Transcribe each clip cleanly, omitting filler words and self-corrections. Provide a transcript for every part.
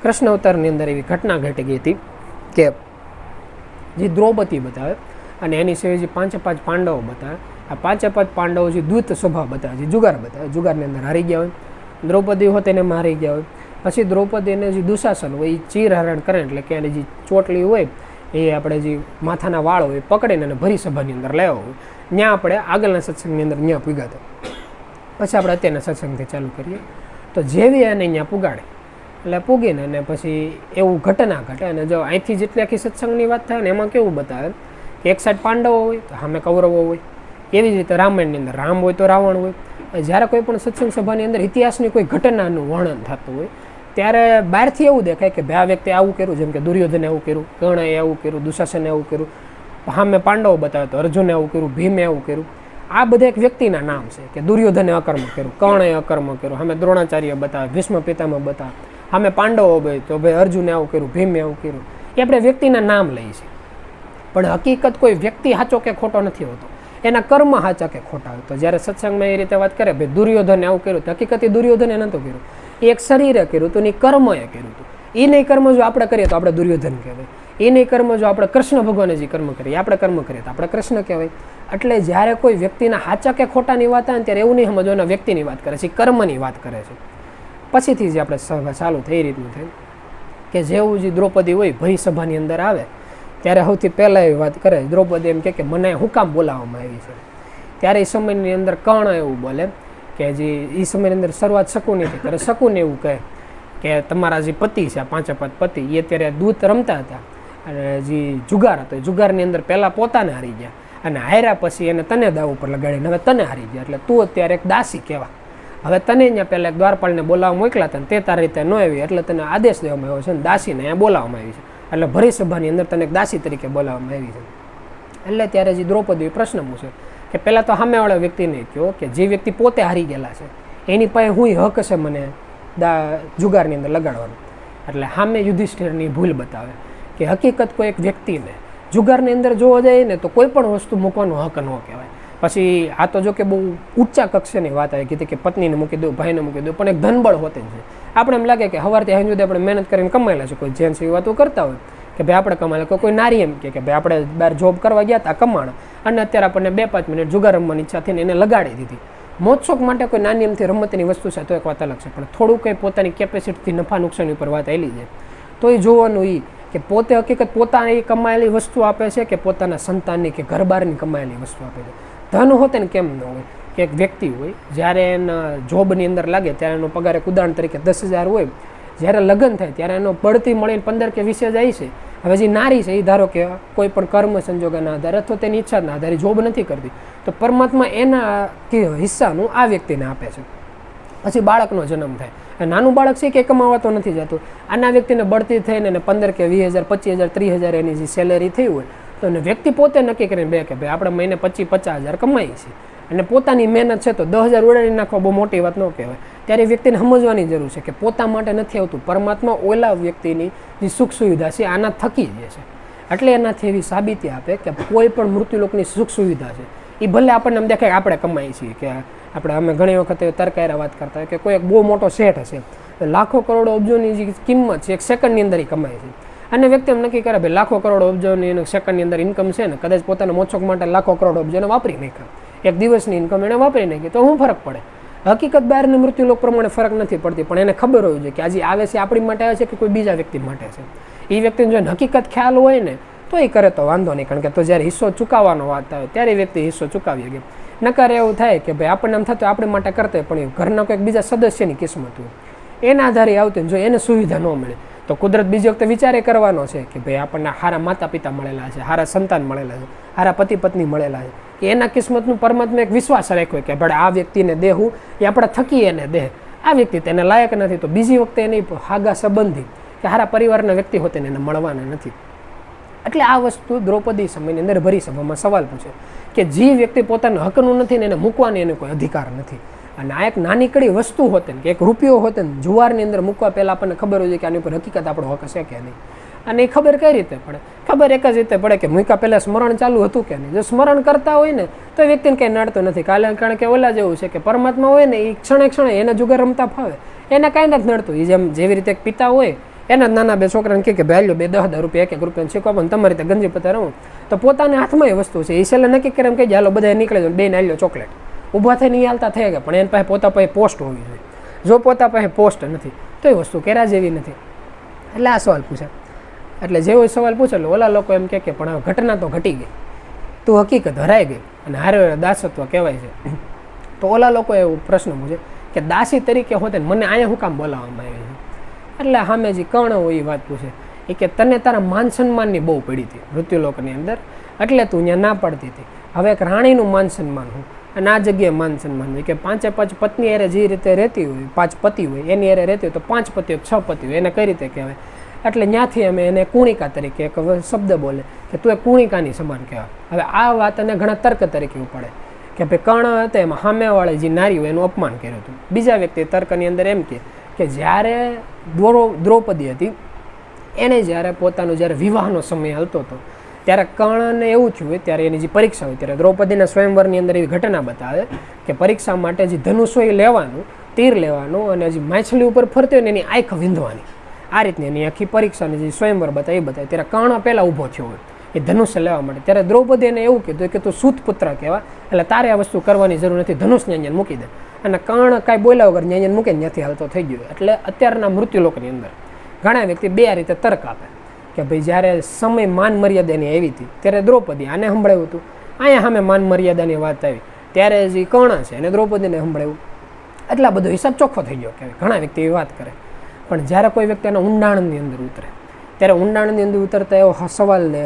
કૃષ્ણ અવતારની અંદર એવી ઘટના ઘટી ગઈ હતી કે જે દ્રૌપદી બતાવે અને એની સિવાય જે 5 પાંડવો બતાવે, આ 5 પાંડવો જે દ્વિત સ્વભાવ બતાવે, જે જુગાર બતાવે, જુગારની અંદર હારી ગયા હોય, દ્રૌપદી હોત એને મારી ગયા હોય. પછી દ્રૌપદીને જે દુશાસન હોય એ ચીર હરણ કરે, એટલે કે એની જે ચોટલી હોય એ આપણે જે માથાના વાળ હોય પકડીને અને ભરી સભાની અંદર લેવા હોય. ત્યાં આપણે આગળના સત્સંગની અંદર ત્યાં પૂગાતા. પછી આપણે અત્યારના સત્સંગથી ચાલુ કરીએ. તો જેવી એને ત્યાં પુગાડે એટલે પૂગીને અને પછી એવું ઘટના ઘટે. અને જો અહીંથી જેટલી આખી સત્સંગની વાત થાય ને એમાં કેવું બતાવે કે એક સાઈડ પાંડવો હોય તો સામે કૌરવો હોય. એવી જ રીતે રામાયણની અંદર રામ હોય તો રાવણ હોય. જ્યારે કોઈ પણ સત્સંગ સભાની અંદર ઇતિહાસની કોઈ ઘટનાનું વર્ણન થતું હોય ત્યારે બહારથી એવું દેખાય કે ભાઈ આ વ્યક્તિ આવું કર્યું, જેમ કે દુર્યોધને આવું કર્યું, કર્ણએ આવું કર્યું, દુશાસને આવું કર્યું, સામે પાંડવો બતાવે તો અર્જુને આવું કર્યું, ભીમે આવું કર્યું. આ બધા એક વ્યક્તિના નામ છે કે દુર્યોધને અકર્મ કર્યું, કર્ણએ અકર્મ કર્યું, સામે દ્રોણાચાર્ય બતાવે, ભીષ્મ પિતામહ બતાવે, સામે પાંડવો ભાઈ તો ભાઈ અર્જુને આવું કર્યું, ભીમે આવું કર્યું. એ આપણે વ્યક્તિના નામ લઈએ છીએ, પણ હકીકત કોઈ વ્યક્તિ સાચો કે ખોટો નથી હોતો, એના કર્મ સાચા કે ખોટા હોય. તો જ્યારે સત્સંગમાં એ રીતે વાત કરે ભાઈ દુર્યોધને આવું કર્યું, તો હકીકત દુર્યોધને નહોતું કર્યું, એ એક શરીરે કર્યું હતું, એ કર્મએ કર્યું હતું. એ નહીં કર્મ જો આપણે કરીએ તો આપણે દુર્યોધન કહેવાય, એ નહીં કર્મ જો આપણે કૃષ્ણ ભગવાને જે કર્મ કરીએ આપણે કર્મ કરીએ તો આપણે કૃષ્ણ કહેવાય. એટલે જ્યારે કોઈ વ્યક્તિના સાચા કે ખોટાની વાત આવે ત્યારે એવું નહીં સમજવાના વ્યક્તિની વાત કરે છે, કર્મની વાત કરે છે. પછીથી જે આપણે સભા ચાલુ થઈ રીતનું થાય કે જેવું જે દ્રૌપદી હોય ભરી સભાની અંદર આવે ત્યારે સૌથી પહેલાં એવી વાત કરે દ્રૌપદી એમ કે મને હું કામ બોલાવવામાં આવી છે. ત્યારે એ સમયની અંદર કર્ણ એવું બોલે કે જે એ સમયની અંદર શરૂઆત શકુની હતી ત્યારે શકુને એવું કહે કે તમારા જે પતિ છે, 5 પતિ, એ અત્યારે દૂત રમતા હતા અને જે જુગાર હતો એ જુગારની અંદર પહેલાં પોતાને હારી ગયા અને હાર્યા પછી એને તને દાવ ઉપર લગાડીને હવે તને હારી ગયા, એટલે તું અત્યારે એક દાસી કહેવા. હવે તને અહીંયા પહેલાં એક દ્વારપાળને બોલાવવા મોકલા હતા તે તારી રીતે ન આવી એટલે તને આદેશ દેવામાં આવ્યો છે અને દાસીને અહીંયા બોલાવવામાં આવી છે, એટલે ભરી સભાની અંદર તને એક દાસી તરીકે બોલાવવામાં આવી છે. એટલે ત્યારે જે દ્રૌપદીએ પ્રશ્ન પૂછે કે પહેલાં તો સામેવાળા વ્યક્તિને કહો કે જે વ્યક્તિ પોતે હારી ગયેલા છે એની પાસે હું હક છે મને જુગારની અંદર લગાડવાનું. એટલે સામે યુધિષ્ઠિરની ભૂલ બતાવે કે હકીકત કોઈ એક વ્યક્તિને જુગારની અંદર જોવા જાય ને તો કોઈ પણ વસ્તુ મૂકવાનો હક ન કહેવાય. પછી આ તો જો કે બહુ ઊંચા કક્ષાની વાત આવી કીધી કે પત્નીને મૂકી દો, ભાઈને મૂકી દો, પણ એક ધનબળ હોતે છે. આપણે એમ લાગે કે સવારથી સાંજ સુધી આપણે મહેનત કરીને કમાયેલા છે, કોઈ જેન્ટ્સ એવી વાતો કરતા હોય કે ભાઈ આપણે કમાયેલા, કોઈ નારી એમ કે ભાઈ આપણે બહાર જોબ કરવા ગયા હતા કમાણા અને અત્યારે આપણને 2-5 મિનિટ જુગાર રમવાની ઈચ્છા થઈને એને લગાડી દીધી. મોજશોખ માટે કોઈ નાની એમથી રમતની વસ્તુ છે તો એક વાત અલગ છે, પણ થોડું કંઈ પોતાની કેપેસિટીથી નફા નુકસાની ઉપર વાત આવેલી જાય તો એ જોવાનું એ કે પોતે હકીકત પોતાની કમાયેલી વસ્તુ આપે છે કે પોતાના સંતાનની કે ઘરબારની કમાયેલી વસ્તુ આપે છે. ધન હોતે ને કેમ ન હોય કે એક વ્યક્તિ હોય જ્યારે એના જોબની અંદર લાગે ત્યારે એનો પગાર એક ઉદાહરણ તરીકે 10,000 હોય, જ્યારે લગ્ન થાય ત્યારે એનો બઢતી મળીને 15 કે 20 જાય છે. હવે જે નારી છે એ ધારો કે કોઈ પણ કર્મ સંજોગોના આધારે અથવા તેની ઈચ્છાના આધારે જોબ નથી કરતી તો પરમાત્મા એના હિસ્સાનું આ વ્યક્તિને આપે છે. પછી બાળકનો જન્મ થાય, નાનું બાળક છે કે કમાવા તો નથી જતું, આના વ્યક્તિને બઢતી થઈને 15 કે 20,000 25,000 30,000 એની જે સેલેરી થઈ હોય તો વ્યક્તિ પોતે નક્કી કરીને બે કે ભાઈ આપણે મહિને 25-50,000 કમાઈએ છીએ અને પોતાની મહેનત છે તો 10,000 ઉડાડી નાખવા બહુ મોટી વાત ન કહેવાય. ત્યારે વ્યક્તિને સમજવાની જરૂર છે કે પોતા માટે નથી આવતું, પરમાત્મા ઓલા વ્યક્તિની જે સુખ સુવિધા છે આના થકી જ છે. એટલે એનાથી એવી સાબિતી આપે કે કોઈ પણ મૃત્યુલોકની સુખ સુવિધા છે એ ભલે આપણને એમ દેખાય આપણે કમાઈએ છીએ કે આપણે અમે ઘણી વખત તરકાયરા વાત કરતા હોય કે કોઈ એક બહુ મોટો શેઠ હશે, લાખો કરોડો અબજોની જે કિંમત છે એક સેકન્ડની અંદર એ કમાય છે. અને વ્યક્તિ એમ નક્કી કરે ભાઈ લાખો કરોડ અબજોની સેકન્ડની અંદર ઇન્કમ છે ને કદાચ પોતાના મોજશોખ માટે લાખો કરોડ અબજોને વાપરી નાખ્યા, એક દિવસની ઇન્કમ એને વાપરી નાખી તો શું ફરક પડે? હકીકત બહારની મૃત્યુલોક પ્રમાણે ફરક નથી પડતી, પણ એને ખબર હોવી જોઈએ કે આજે આવે છે આપણી માટે આવે છે કે કોઈ બીજા વ્યક્તિ માટે છે. એ વ્યક્તિને જો હકીકત ખ્યાલ હોય ને તો એ કરે તો વાંધો નહીં, કારણ કે તો જ્યારે હિસ્સો ચૂકવવાનો વાત આવે ત્યારે વ્યક્તિ હિસ્સો ચૂકવી ગયો. નકાર એવું થાય કે ભાઈ આપણને એમ થતું આપણી માટે કરતા પણ એ ઘરના કોઈક બીજા સદસ્યની કિસ્મત હોય એના આધારે આવતી જો એને સુવિધા ન મળે તો કુદરત બીજી વખતે વિચારે કરવાનો છે કે ભાઈ આપણને સારા માતા પિતા મળેલા છે, સારા સંતાન મળેલા છે, સારા પતિ પત્ની મળેલા છે, કે એના કિસ્મતનું પરમાત્મા એક વિશ્વાસ રાખ્યો કે ભાઈ આ વ્યક્તિને દેવું એ આપણા થકી એને દે, આ વ્યક્તિ તેને લાયક નથી તો બીજી વખતે એની હાગા સંબંધી કે સારા પરિવારના વ્યક્તિ હોતે એને મળવાના નથી. એટલે આ વસ્તુ દ્રૌપદી સમયની અંદર ભરી સભામાં સવાલ પૂછે કે જે વ્યક્તિ પોતાના હકનું નથી ને એને મૂકવાની એને કોઈ અધિકાર નથી. અને આ એક નાનીકડી વસ્તુ હોતે ને કે એક રૂપિયો હોતે ને જુવારની અંદર મૂકવા પહેલાં આપણને ખબર હોય છે કે આની ઉપર હકીકત આપણો હક છે કે નહીં. અને એ ખબર કઈ રીતે પડે? ખબર એક જ રીતે પડે કે મૂકા પહેલાં સ્મરણ ચાલુ હતું કે નહીં. જો સ્મરણ કરતા હોય ને તો વ્યક્તિને કંઈ નડતું નથી, કારણ કે ઓલા જેવું છે કે પરમાત્મા હોય ને એ ક્ષણે ક્ષણે એને જુગાર રમતા ફાવે, એને કાંઈ નથી નડતું. એ જેવી રીતે એક પિતા હોય એના જ નાના બે છોકરાને કહે કે ભાઈ બે 10,000 રૂપિયા 1,1 રૂપિયા શીખવા પણ તમારી રીતે ગંજી પતા રહું તો પોતાના હાથમાં એ વસ્તુ છે. એ છેલ્લે નક્કી કરે એમ કહે હાલો બધા નીકળે જાય, બેને આલ્યો ચોકલેટ. ઊભા થઈને એ હાલતા થઈ ગયા, પણ એની પાસે પોતા પાસે પોસ્ટ હોવી જોઈએ. જો પોતા પાસે પોસ્ટ નથી તો એ વસ્તુ કર્યા જેવી નથી. એટલે આ સવાલ પૂછે. એટલે જેવો સવાલ પૂછે એટલે ઓલા લોકો એમ કહે કે પણ ઘટના તો ઘટી ગઈ, તું હકીકત હરાઈ ગઈ અને હારે દાસત્વ કહેવાય છે. તો ઓલા લોકો એવું પ્રશ્ન પૂછે કે દાસી તરીકે હોતે મને અહીંયા શું કામ બોલાવવામાં આવે છે? એટલે સામે જે કર્ણ હોય એ વાત પૂછે એ કે તને તારા માન સન્માનની બહુ પડી હતી મૃત્યુલોકની અંદર, એટલે તું અહીંયા ના પડતી હતી. હવે એક રાણીનું માન સન્માન હું અને આ જગ્યાએ માન સન્માન હોય કે 5 પત્ની અરે જે રીતે રહેતી હોય, 5 પતિ હોય એની અરે રહેતી હોય તો 5 પતિ હોય 6 પતિ હોય એને કઈ રીતે કહેવાય? એટલે ત્યાંથી અમે એને કુણિકા તરીકે એક શબ્દ બોલે કે તું એ કુણિકાની સમાન કહેવાય. હવે આ વાત એને ઘણા તર્ક તરીકે પડે કે ભાઈ કર્ણ હતા એમાં સામેવાળી જે નારી હોય એનું અપમાન કર્યું હતું. બીજા વ્યક્તિ તર્કની અંદર એમ કે જ્યારે દ્રૌપદી હતી એને જ્યારે પોતાનો જ્યારે વિવાહનો સમય હાલતો હતો ત્યારે કર્ણને એવું થયું હોય ત્યારે એની જે પરીક્ષા હોય ત્યારે દ્રૌપદીના સ્વયંવરની અંદર એવી ઘટના બતાવે કે પરીક્ષા માટે જે ધનુષ હોય લેવાનું, તીર લેવાનું અને જે માછલી ઉપર ફરતી હોય ને એની આંખ વિંધવાની, આ રીતની એની આખી પરીક્ષાની જે સ્વયંવર બતાવે એ બતાવે. ત્યારે કર્ણ પહેલાં ઊભો થયો હોય એ ધનુષ્ય લેવા માટે. ત્યારે દ્રૌપદી એને એવું કીધું કે તું સૂત પુત્ર કહેવા, એટલે તારે આ વસ્તુ કરવાની જરૂર નથી, ધનુષને અહીંયા મૂકી દે. અને કર્ણ કાંઈ બોલ્યા વગર અહીંયા મૂકે ત્યાંથી હાલતો થઈ ગયો. એટલે અત્યારના મૃત્યુલોકની અંદર ઘણા વ્યક્તિ બે આ રીતે તર્ક આપે કે ભાઈ જ્યારે સમય માન મર્યાદાની આવી હતી ત્યારે દ્રૌપદી આને સંભળાવ્યું હતું, અહીંયા સામે માન મર્યાદાની વાત આવી ત્યારે જે કર્ણ છે એને દ્રૌપદીને સંભળાવ્યું. એટલા બધો હિસાબ ચોખ્ખો થઈ ગયો કે ઘણા વ્યક્તિ એવી વાત કરે. પણ જ્યારે કોઈ વ્યક્તિ એના ઊંડાણની અંદર ઉતરે ત્યારે ઊંડાણની અંદર ઉતરતા એવો સવાલ ને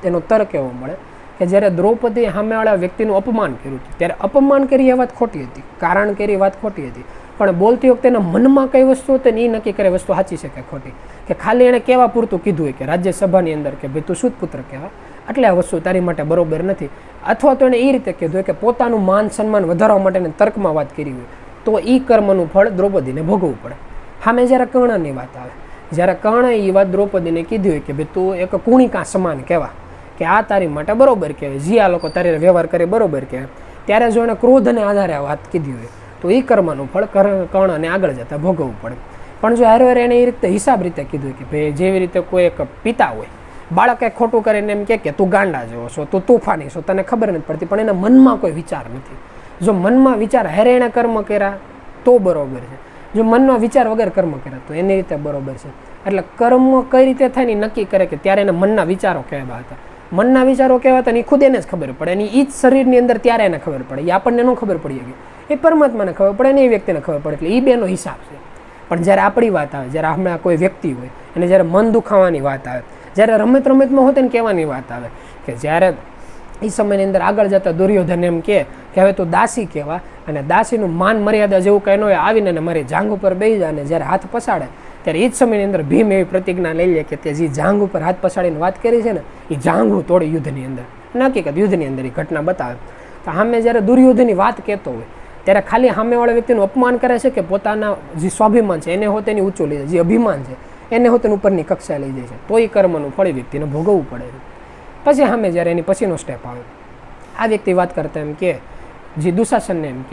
એનો તર્ક એવો મળે કે જ્યારે દ્રૌપદી સામેવાળા વ્યક્તિનું અપમાન કર્યું હતું ત્યારે અપમાન કરી એ વાત ખોટી હતી, કારણ કરી એ વાત ખોટી હતી, પણ બોલતી વખતે એના મનમાં કઈ વસ્તુ હતી ને એ નક્કી કરે વસ્તુ સાચી છે કે ખોટી. કે ખાલી એણે કહેવા પૂરતું કીધું હોય કે રાજ્યસભાની અંદર કે ભાઈ તું સૂત પુત્ર કહેવા, એટલે આ વસ્તુ તારી માટે બરોબર નથી. અથવા તો એણે એ રીતે કીધું હોય કે પોતાનું માન સન્માન વધારવા માટે તર્કમાં વાત કરી હોય તો એ કર્મનું ફળ દ્રૌપદીને ભોગવવું પડે. સામે જ્યારે કર્ણની વાત આવે, જ્યારે કર્ણે એ વાત દ્રૌપદીને કીધી હોય કે ભાઈ તું એક કુણિકા સમાન કહેવા કે આ તારી માટે બરોબર કહેવાય, જે આ લોકો તારી વ્યવહાર કરે બરોબર કહેવાય, ત્યારે જો એને ક્રોધને આધારે આ વાત કીધી હોય તો એ કર્મનું ફળ કર્ણને આગળ જતાં ભોગવવું પડે. પણ જો હારે એને એ રીતે હિસાબ રીતે કીધું કે ભાઈ જેવી રીતે કોઈ એક પિતા હોય, બાળક કંઈક ખોટું કરીને એમ કે તું ગાંડા જેવો છો, તું તોફાની છો, તને ખબર નથી પડતી, પણ એના મનમાં કોઈ વિચાર નથી. જો મનમાં વિચાર હારે એણે કર્મ કર્યા તો બરોબર છે, જો મનમાં વિચાર વગર કર્મ કર્યા તો એની રીતે બરોબર છે. એટલે કર્મ કઈ રીતે થાય ને નક્કી કરે કે ત્યારે એના મનના વિચારો કહેવા હતા. મનના વિચારો કહેવા હતા એ ખુદ એને જ ખબર પડે, એની એ જ શરીરની અંદર ત્યારે એને ખબર પડે, એ આપણને ન ખબર પડી ગઈ, એ પરમાત્માને ખબર પડે ને એ વ્યક્તિને ખબર પડે. એટલે એ બેનો હિસાબ છે. પણ જ્યારે આપણી વાત આવે, જ્યારે હમણાં કોઈ વ્યક્તિ હોય અને જ્યારે મન દુખાવાની વાત આવે, જ્યારે રમતમાં હોતે ને કહેવાની વાત આવે કે જ્યારે એ સમયની અંદર આગળ જતા દુર્યોધન એમ કે હવે તું દાસી કહેવા અને દાસીનું માન મર્યાદા જેવું કંઈ ન હોય, આવીને મારી જાંઘ ઉપર બેસી જાય અને જ્યારે હાથ પસાડે ત્યારે એ જ સમયની અંદર ભીમ એવી પ્રતિજ્ઞા લઈ લે કે તે જે જાંઘ ઉપર હાથ પસાડીને વાત કરી છે ને એ જાંઘું તોડી યુદ્ધની અંદર, હકીકત યુદ્ધની અંદર એ ઘટના બતાવે. તો સામે જ્યારે દુર્યોધનની વાત કહેતો હોય ત્યારે ખાલી સામેવાળા વ્યક્તિનું અપમાન કરે છે કે પોતાના જે સ્વાભિમાન છે એને હોતે ઊંચું લઈ જાય, જે અભિમાન છે એને હોતે ઉપરની કક્ષા લઈ જાય છે, તો એ કર્મનું ફળ વ્યક્તિને ભોગવવું પડે છે. પછી સામે જ્યારે એની પછીનો સ્ટેપ આવે, આ વ્યક્તિ વાત કરતા એમ કે જે દુશાસનને એમ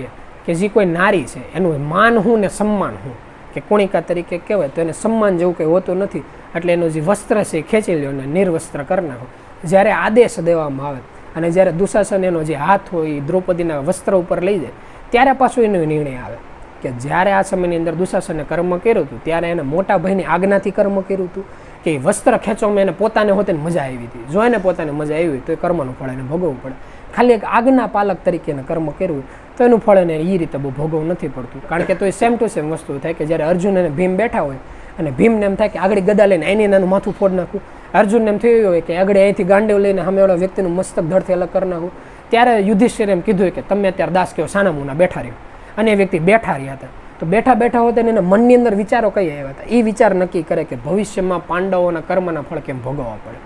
કે જે કોઈ નારી છે એનું માન હું ને સન્માન હું, કે કુણિકા તરીકે કહેવાય તો એને સન્માન જેવું કંઈ હોતું નથી, એટલે એનું જે વસ્ત્ર છે એ ખેંચી લ્યો અને નિર્વસ્ત્ર કરી નાખો. જ્યારે આદેશ દેવામાં આવે અને જ્યારે દુશાસન એનો જે હાથ હોય એ દ્રૌપદીના વસ્ત્ર ઉપર લઈ જાય ત્યારે પાછું એનો નિર્ણય આવે કે જ્યારે આ સમયની અંદર દુશાસને કર્મ કર્યું હતું ત્યારે એને મોટા ભાઈની આજ્ઞાથી કર્મ કર્યું હતું કે એ વસ્ત્ર ખેંચવામાં એને પોતાને હોતે મજા આવી હતી. જો એને પોતાને મજા આવી હોય તો એ કર્મનું ફળ એને ભોગવવું પડે. ખાલી એક આજ્ઞા પાલક તરીકે એને કર્મ કર્યું તો એનું ફળ એને એ રીતે બહુ ભોગવવું નથી પડતું. કારણ કે તો એ સેમ ટુ સેમ વસ્તુ થાય કે જ્યારે અર્જુન અને ભીમ બેઠા હોય અને ભીમને એમ થાય કે આગળ ગદા લઈને એની નાનું માથું ફોડ નાખું, અર્જુનને એમ થયું હોય કે આગળ અહીંથી ગાંડેવ લઈને સામેવાળા વ્યક્તિનું મસ્તક ધડથી અલગ કરી નાખું, ત્યારે યુધિષ્ઠિર એમ કીધું હોય કે તમે અત્યારે દાસ કહો સાના મુના બેઠા રહ્યો, અને એ વ્યક્તિ બેઠા રહ્યા હતા. તો બેઠા હોતા એના મનની અંદર વિચારો કઈ આવ્યા હતા, એ વિચાર નક્કી કરે કે ભવિષ્યમાં પાંડવોના કર્મના ફળ કેમ ભોગવવા પડે.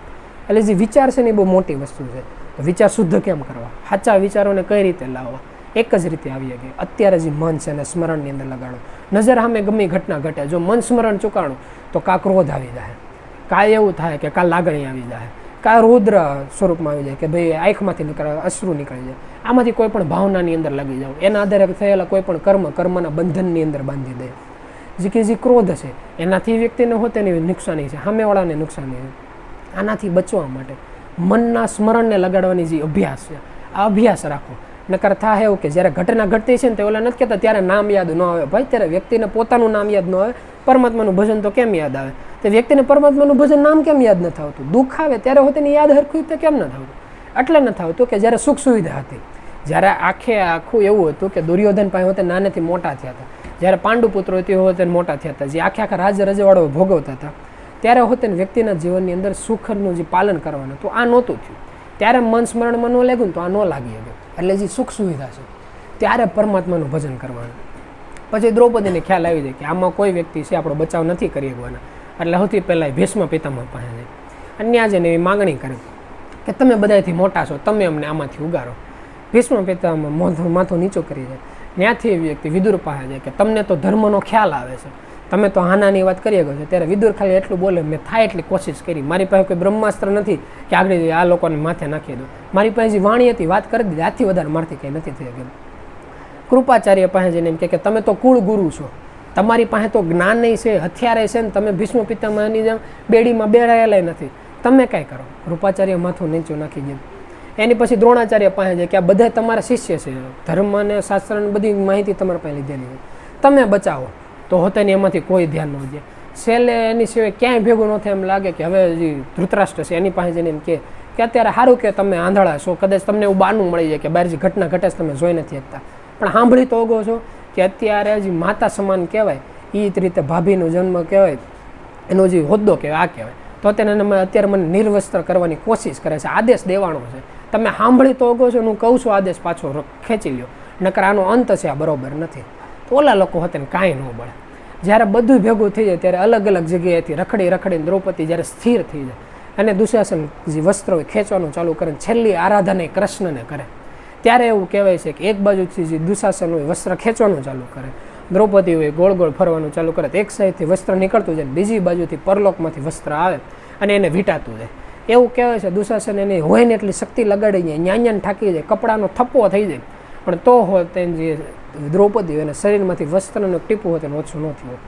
એટલે જે વિચાર છે ને એ બહુ મોટી વસ્તુ છે. તો વિચાર શુદ્ધ કેમ કરવા, સાચા વિચારોને કઈ રીતે લાવવા, એક જ રીતે આવી શકે. અત્યારે જે મન છે એને સ્મરણની અંદર લગાડો. નજર સામે ગમે ઘટના ઘટે, જો મન સ્મરણ ચૂકાણું તો કાં ક્રોધ આવી જાય, કાં એવું થાય કે કાં લાગણી આવી જાય, કાં રુદ્ર સ્વરૂપમાં આવી જાય કે ભાઈ આંખમાંથી નીકળે અશ્રુ નીકળી જાય, આમાંથી કોઈ પણ ભાવનાની અંદર લાગી જાવ, એના આધારે થયેલા કોઈ પણ કર્મના બંધનની અંદર બાંધી દે. જે ક્રોધ છે એનાથી વ્યક્તિને હોતે ને નુકસાની છે, સામેવાળાને નુકસાની છે. આનાથી બચવા માટે મનના સ્મરણને લગાડવાની જે અભ્યાસ છે આ અભ્યાસ રાખો. નકર થાય એવું કે જ્યારે ઘટના ઘટતી છે ને તો ઓલા નથી કહેતા ત્યારે નામ યાદ ન આવે. ભાઈ ત્યારે વ્યક્તિને પોતાનું નામ યાદ ન આવે, પરમાત્માનું ભજન તો કેમ યાદ આવે? તે વ્યક્તિને પરમાત્માનું ભજન નામ કેમ યાદ નથી આવતું? દુઃખ આવે ત્યારે હોતે ને યાદ હરખું રીતે કેમ નથી આવતું? એટલે નથી આવતું કે જ્યારે સુખ સુવિધા હતી, જ્યારે આખું એવું હતું કે દુર્યોધન પાસે હોતે નાનેથી મોટા થયા હતા, જ્યારે પાંડુપુત્રો હતી હોતે મોટા થયા હતા, જે આખા રાજ્ય રજવાડો ભોગવતા હતા, ત્યારે હોતે વ્યક્તિના જીવનની અંદર સુખનું જે પાલન કરવાનું તો આ નહોતું થયું. ત્યારે મન સ્મરણમાં ન લાગ્યું ને તો આ ન લાગી શકે. એટલે જે સુખ સુવિધા છે ત્યારે પરમાત્માનું ભજન કરવાનું. પછી દ્રૌપદીને ખ્યાલ આવી જાય કે આમાં કોઈ વ્યક્તિ છે આપણો બચાવ નથી કરી શકવાના, એટલે સૌથી પહેલાં ભીષ્મ પિતામહ પાસે જાય અને ત્યાં જઈને એવી માગણી કરે કે તમે બધાથી મોટા છો, તમે અમને આમાંથી ઉગારો. ભીષ્મ પિતામહ માથું નીચું કરી જાય. ત્યાંથી એ વ્યક્તિ વિદુર પાસે જાય કે તમને તો ધર્મનો ખ્યાલ આવે છે, તમે તો હાનાની વાત કરી શકો છો. ત્યારે વિદુર ખાલી એટલું બોલે, મેં થાય એટલી કોશિશ કરી, મારી પાસે કોઈ બ્રહ્માસ્ત્ર નથી કે આગળ આ લોકોને માથે નાખી દો. મારી પાસે જે વાણી હતી વાત કરી દીધી, આથી વધારે મારથી કંઈ નથી થઈ ગયું. કૃપાચાર્ય પાસે જઈને એમ કે તમે તો કુળ ગુરુ છો, તમારી પાસે તો જ્ઞાન નહીં છે, હથિયારે છે ને તમે ભીષ્મ પિતામહની જેમ બેડીમાં બેરાયેલા નથી, તમે કાંઈ કરો. કૃપાચાર્ય માથું નીચું નાખી ગયું. એની પછી દ્રોણાચાર્ય પાસે જાય કે આ બધા તમારા શિષ્ય છે, ધર્મ અને શાસ્ત્રની બધી માહિતી તમારા પાસે લીધેલી છે, તમે બચાવો. તો હોતે ને એમાંથી કોઈ ધ્યાન ન દે. છેલ્લે એની સિવાય ક્યાંય ભેગું ન થાય એમ લાગે કે હવે જે ધૃતરાષ્ટ્ર છે એની પાસે જઈને એમ કે અત્યારે સારું કે તમે આંધળા છો, કદાચ તમને એવું બાનું મળી જાય કે બહાર જે ઘટના ઘટે છે તમે જોઈ નથી શકતા, પણ સાંભળી તો ઓગો છો કે અત્યારે જે માતા સમાન કહેવાય એ જ રીતે ભાભીનો જન્મ કહેવાય, એનો જે હોદ્દો કહેવાય આ કહેવાય. તો અત્યારે મને નિર્વસ્ત્ર કરવાની કોશિશ કરે છે, આદેશ દેવાનો છે. તમે સાંભળી તો ઓગો છો, હું કહું છું આદેશ પાછો ખેંચી લ્યો, નકર આનો અંત છે, આ બરોબર નથી. તો ઓલા લોકો હોતે ને કાંઈ ન મળે. જ્યારે બધું ભેગું થઈ જાય ત્યારે અલગ અલગ જગ્યાએથી રખડીને દ્રૌપદી જ્યારે સ્થિર થઈ જાય અને દુશાસન જે વસ્ત્રો ખેંચવાનું ચાલુ કરે, છેલ્લી આરાધના એ કૃષ્ણને કરે, ત્યારે એવું કહેવાય છે કે એક બાજુથી જે દુશાસન હોય વસ્ત્ર ખેંચવાનું ચાલુ કરે, દ્રૌપદી હોય ગોળ ગોળ ફરવાનું ચાલુ કરે, એક સાઈડથી વસ્ત્ર નીકળતું જાય, બીજી બાજુથી પરલોકમાંથી વસ્ત્ર આવે અને એને વીંટાતું જાય. એવું કહેવાય છે દુશાસન એની હોય ને એટલી શક્તિ લગાડી જાય, ન્યાન્યાને થાકી જાય, કપડાનો થપ્પો થઈ જાય, પણ તો હોય તેને જે દ્રૌપદી એના શરીરમાંથી વસ્ત્રનું ટીપું હોય તેને ઓછું ન થયું.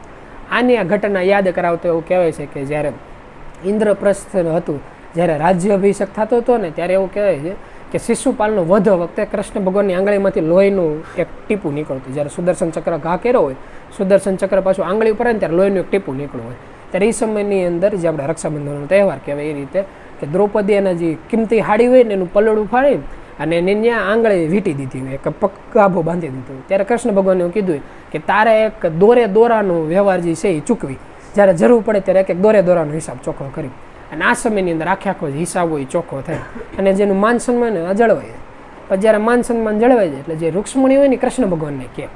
આની આ ઘટના યાદ કરાવતો એવું કહેવાય છે કે જ્યારે ઇન્દ્રપ્રસ્થ હતું, જ્યારે રાજ્યાભિષેક થતો હતો ને ત્યારે એવું કહેવાય છે કે શિશુપાલનો વધ વખતે કૃષ્ણ ભગવાનની આંગળીમાંથી લોહીનું એક ટીપું નીકળતું. જ્યારે સુદર્શન ચક્ર ઘા કર્યો હોય, સુદર્શન ચક્ર પાછું આંગળી ઉપર ને ત્યારે લોહીનું એક ટીપું નીકળ્યું હોય. ત્યારે એ સમયની અંદર જે આપણે રક્ષાબંધનનો તહેવાર કહેવાય એ રીતે કે દ્રૌપદી એના જે કિંમતી હાડી હોય ને એનું પલડું ફાડી અને એને ત્યાં આંગળે વીંટી દીધી હોય, એક ગાભો બાંધી દીધો. ત્યારે કૃષ્ણ ભગવાને એવું કીધું કે તારે એક દોરાનો વ્યવહાર જે છે એ ચૂકવી, જ્યારે જરૂર પડે ત્યારે એક દોરાનો હિસાબ ચોખ્ખો કરી. અને આ સમયની અંદર આખો હિસાબ હોય ચોખ્ખો થાય અને જેનું માન સન્માન જળવાય. પણ જ્યારે માન સન્માન જળવાઈ જાય એટલે જે રૂક્ષ્મણી હોય ને કૃષ્ણ ભગવાનને કહે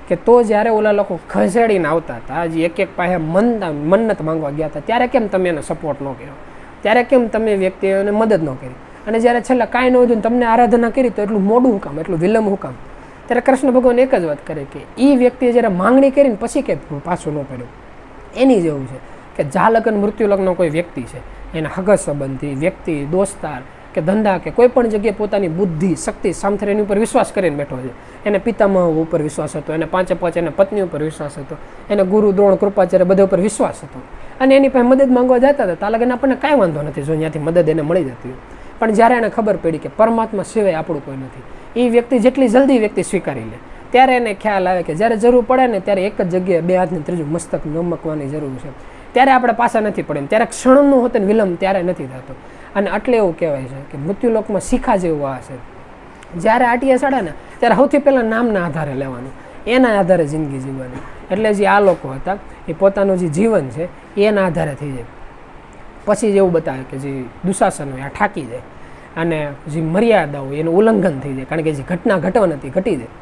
કે તો જ્યારે ઓલા લોકો ખસેડીને આવતા હતા, જે એક પાસે મન્નત માંગવા ગયા હતા, ત્યારે કેમ તમે એને સપોર્ટ ન કર્યો, ત્યારે કેમ તમે વ્યક્તિઓને મદદ ન કરી, અને જ્યારે છેલ્લા કાંઈ ન હતું તમને આરાધના કરી તો એટલું મોડું હું કામ, એટલું વિલંબ હું કામ? ત્યારે કૃષ્ણ ભગવાન એક જ વાત કરે કે એ વ્યક્તિએ જ્યારે માંગણી કરીને પછી કે પાછું ન પડ્યું. એની જેવું છે કે જાલગ્ન મૃત્યુલગ્નનો કોઈ વ્યક્તિ છે, એના હગત સંબંધી વ્યક્તિ, દોસ્તાર કે ધંધા કે કોઈ પણ જગ્યાએ પોતાની બુદ્ધિ શક્તિ સામથર એની ઉપર વિશ્વાસ કરીને બેઠો છે. એને પિતામહ ઉપર વિશ્વાસ હતો, એને પાંચે એને પત્ની ઉપર વિશ્વાસ હતો, એને ગુરુ દ્રોણ કૃપાચાર્ય બધા ઉપર વિશ્વાસ હતો, અને એની પાસે મદદ માંગવા જતા હતા. તાલગન આપણને કાંઈ વાંધો નથી જો ત્યાંથી મદદ એને મળી જતી હોય. પણ જ્યારે એને ખબર પડી કે પરમાત્મા સિવાય આપણું કોઈ નથી, એ વ્યક્તિ જેટલી જલ્દી વ્યક્તિ સ્વીકારી લે ત્યારે એને ખ્યાલ આવે કે જ્યારે જરૂર પડે ને ત્યારે એક જ જગ્યાએ બે હાથને ત્રીજું મસ્તક નમકવાની જરૂર છે, ત્યારે આપણે પાછા નથી પડે, ત્યારે ક્ષણનું હોતે વિલંબ ત્યારે નથી થતો. અને એટલે એવું કહેવાય છે કે મૃત્યુલોકમાં શીખા જેવું આ છે, જ્યારે આટીએ ચડે ને ત્યારે સૌથી પહેલાં નામના આધારે લેવાનું, એના આધારે જિંદગી જીવવાની. એટલે જે આ લોકો હતા એ પોતાનું જે જીવન છે એના આધારે થઈ જાય. પછી જ એવું બતાવે કે જે દુશાસન હોય આ ઠાકી જાય અને જે મર્યાદા હોય એનું ઉલ્લંઘન થઈ જાય, કારણ કે જે ઘટના ઘટવાની હતી ઘટી જાય.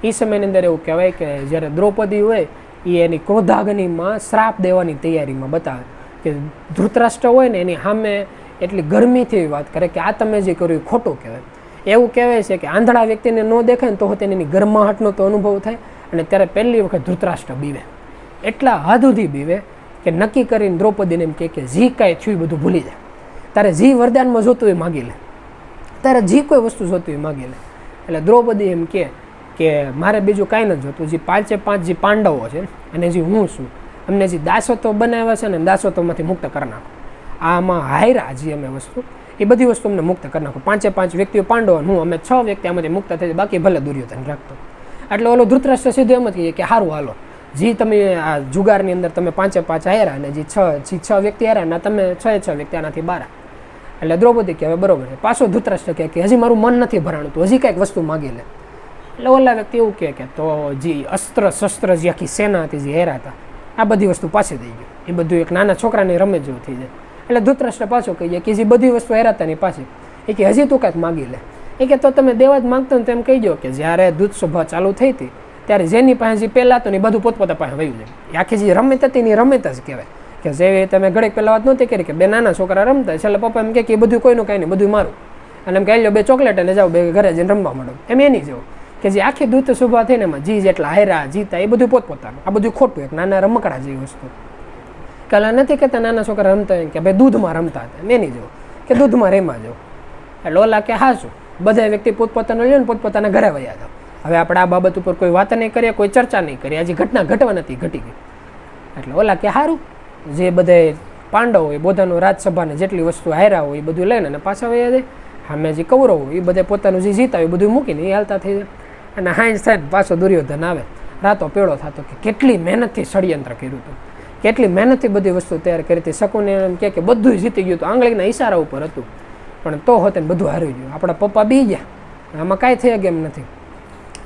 એ સમયની અંદર એવું કહેવાય કે જ્યારે દ્રૌપદી હોય એ એની ક્રોધાગ્નિમાં શ્રાપ દેવાની તૈયારીમાં બતાવે કે ધૃતરાષ્ટ્ર હોય ને એની સામે એટલી ગરમીથી વાત કરે કે આ તમે જે કર્યું એ ખોટું કહેવાય. એવું કહેવાય છે કે આંધળા વ્યક્તિને ન દેખાય ને તો તેની ગરમાહટનો તો અનુભવ થાય, અને ત્યારે પહેલી વખત ધૃતરાષ્ટ્ર બીવે, એટલા હદ સુધી બીવે કે નક્કી કરીને દ્રૌપદીને એમ કે જી કાંઈ થયું બધું ભૂલી જાય, તારે જી વરદાનમાં જોતું એ માગી લે, તારે જી કોઈ વસ્તુ જોતું એ માગી લે. એટલે દ્રૌપદી એમ કે કે મારે બીજું કાંઈ નથી જોતું, જે 5 જે પાંડવો છે અને જે હું છું, અમને જે દાસત્વ બનાવ્યા છે ને દાસત્વમાંથી મુક્ત કરી નાખો. આમાં હાયરા જે અમે વસ્તુ એ બધી વસ્તુ અમને મુક્ત કરી નાખો. 5 વ્યક્તિઓ પાંડવો, હું અમે 6 વ્યક્તિ આમાંથી મુક્ત થઈ જાય, બાકી ભલે દુર્યોધન રાખતો. એટલે ઓલો ધૃતરાષ્ટ્ર સીધું એમ જ કહીએ કે સારું હાલો, જે તમે આ જુગારની અંદર તમે 5 હાર્યા અને જે 6 વ્યક્તિ હાર્યા ને તમે 6 વ્યક્તિ આનાથી 12. એટલે દ્રૌપદી કે હવે બરોબર છે. પાછો ધૃતરાષ્ટ્ર કહે કે હજી મારું મન નથી ભરાણું, તો હજી કંઈક વસ્તુ માગી લે. એટલે ઓલા વ્યક્તિ એવું કહે કે તો જે અસ્ત્ર શસ્ત્ર જે આખી સેના હતી જે હેરા હતા, આ બધી વસ્તુ પાછી થઈ ગયું. એ બધું એક નાના છોકરાની રમત જેવું થઈ જાય. એટલે ધૃતરાષ્ટ્ર પાછો કહીએ કે જે બધી વસ્તુ હેરાતા ની પાછી, એ કે હજી તું કાંઈક માગી લે. એ કે તો તમે દેવા જ માગતો ને તેમ કહી દો કે જ્યારે દૂધ સભા ચાલુ થઈ હતી ત્યારે જેની પાસે જે પહેલાં હતું ને એ બધું પોતપોતા પાસે વયું જાય. એ આખી જે રમત હતી એની રમત જ કહેવાય. કે જેવી તમે ઘડીક પહેલાં વાત નહોતી કરી કે બે નાના છોકરા રમતા, છેલ્લે પપ્પા એમ કે એ બધું કોઈનું કાંઈ નહીં, બધું મારું, અને એમ કહી લો 2 ચોકલેટ અને જાઓ 2 ઘરે જઈને રમવા માંડો. એમ એની જેવું કે જે આખી દૂત સભા થઈને એમાં જી જેટલા હાયરા જીતા એ બધું પોતપોતાનું. આ બધું ખોટું, એક નાના રમકડા જેવી વસ્તુ. કલા નથી કહેતા નાના છોકરા રમતા હોય કે ભાઈ દૂધમાં રમતા હતા, એની જેવું કે દૂધમાં રેમાં જાવ. એટલે ઓલા કે હાશું, બધા વ્યક્તિ પોતપોતાનું લ્યો ને પોતપોતાના ઘરે વયા જાવ. હવે આપણે આ બાબત ઉપર કોઈ વાત નહીં કરીએ, કોઈ ચર્ચા નહીં કરીએ, આજે ઘટના ઘટવા નથી, ઘટી ગઈ. એટલે ઓલા કે સારું, જે બધે પાંડવો હોય બધાનું રાજસભાને જેટલી વસ્તુ હાર્યા હોય એ બધું લઈને અને પાછા વયા જાય. સામે જે કૌરવ હોય એ બધે પોતાનું જે જીતા હોય એ બધું મૂકીને એ હાલતા થઈ જાય. અને હાંજ થાય ને પાછો દુર્યોધન આવે, રાતો પેળો થતો કે કેટલી મહેનતથી ષડયંત્ર કર્યું હતું, કેટલી મહેનતથી બધી વસ્તુ તૈયાર કરી હતી. શકુને એમ કે બધું જીતી ગયું હતું, આંગળીના ઈશારા ઉપર હતું, પણ તો હોતે ને બધું હારી ગયું. આપણા પપ્પા બી ગયા, આમાં કાંઈ થઈ ગયા એમ નથી.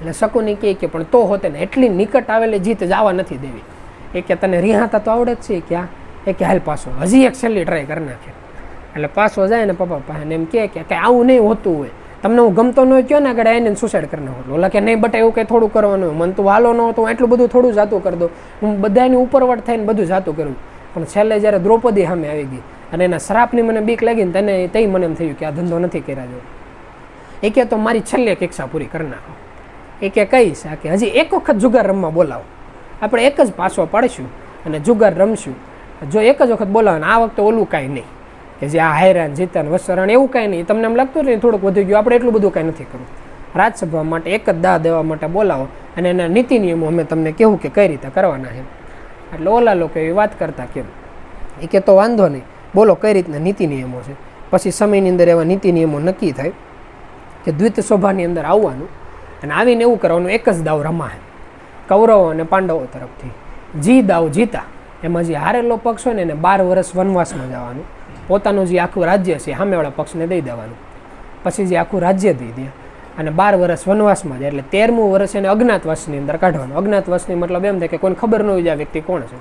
એટલે શકુની કે પણ તો હોતે ને એટલી નિકટ આવેલી જીત જવા નથી દેવી. એ કે તને રિહાતા તો આવડે જ છે ક્યાં? એ કે હાલ પાછો હજી એક છેલ્લી ટ્રાય કરી નાખે. એટલે પાછો જાય ને પપ્પા પાસે એમ કે આવું નહીં હોતું હોય, તમને હું ગમતો ન કહો ને આગળ આવીને સુસાઇડ કરી નાખો. ઓલા કે નહીં બટા એવું કંઈ થોડું કરવાનું, મને તું હાલો ન હતો એટલું બધું થોડું જાતું કરી દો, હું બધાની ઉપરવટ થઈને બધું જાતું કરું. પણ છેલ્લે જ્યારે દ્રૌપદી સામે આવી ગઈ અને એના શ્રાપની મને બીક લાગી ને તને તઈ મને એમ થયું કે આ ધંધો નથી કર્યા જો. એ કે તો મારી છેલ્લી એક ઈચ્છા પૂરી કરી નાખો. એ કે કહીશ કે હજી એક વખત જુગાર રમવા બોલાવો, આપણે એક જ પાછો પાડીશું અને જુગાર રમશું. જો એક જ વખત બોલાવે આ વખતે ઓલું કાંઈ નહીં કે જે આ હાયરાન જીતાન વસરાણ એવું કાંઈ નહીં, તમને એમ લાગતું ને થોડુંક વધી ગયું, આપણે એટલું બધું કાંઈ નથી કરવું. રાજસભા માટે એક જ દા દેવા માટે બોલાવો અને એના નીતિ નિયમો અમે તમને કહેવું કે કઈ રીતે કરવાના છે. એટલે ઓલા લોકો એવી વાત કરતા કેમ, એ કે તો વાંધો નહીં, બોલો કઈ રીતના નીતિ નિયમો છે. પછી સમયની અંદર એવા નીતિ નિયમો નક્કી થાય કે દ્વિત સભાની અંદર આવવાનું અને આવીને એવું કરવાનું, એક જ દાવ રમાય કૌરવો અને પાંડવો તરફથી. જી દાવ જીતા એમાં જે હારેલો પક્ષ હોય ને એને 12 વર્ષ વનવાસમાં જવાનું, પોતાનું જે આખું રાજ્ય છે સામેવાળા પક્ષને દઈ દેવાનું. પછી જે આખું રાજ્ય દઈ દે અને 12 વર્ષ વનવાસમાં જાય, એટલે 13મું વર્ષ એને અજ્ઞાતવાસની અંદર કાઢવાનું. અજ્ઞાતવાસની મતલબ એમ થાય કે કોઈને ખબર ન હોય કે આ વ્યક્તિ કોણ છે.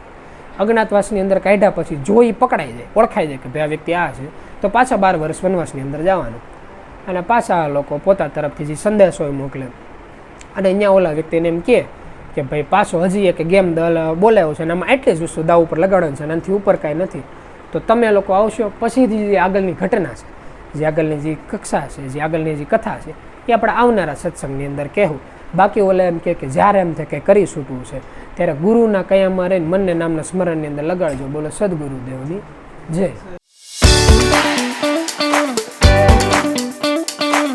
અજ્ઞાતવાસની અંદર કાઢ્યા પછી જો એ પકડાઈ જાય, ઓળખાઈ જાય કે ભાઈ આ વ્યક્તિ આ છે, તો પાછા 12 વર્ષ વનવાસની અંદર જવાનું. અને પાછા લોકો પોતા તરફથી જે સંદેશો હોય મોકલે અને અહીંયા ઓલા વ્યક્તિને એમ કે ભાઈ પાછો હજી એક ગેમ બોલાવ્યો છે અને આમાં એટલી જ વસ્તુ દાવ ઉપર લગાડવાનું છે, આનાથી ઉપર કાંઈ નથી, તો તમે લોકો આવશો. પછીથી જે આગળની ઘટના છે, જે આગળની જે કક્ષા છે, જે આગળની જે કથા છે એ આપણે આવનારા સત્સંગની અંદર કહેવું. બાકી ઓલા એમ કે જ્યારે એમ થાય કંઈ કરી છૂટવું છે ત્યારે ગુરુના કયામાં રહીને મનને નામના સ્મરણની અંદર લગાડજો. બોલો સદગુરુદેવની જય.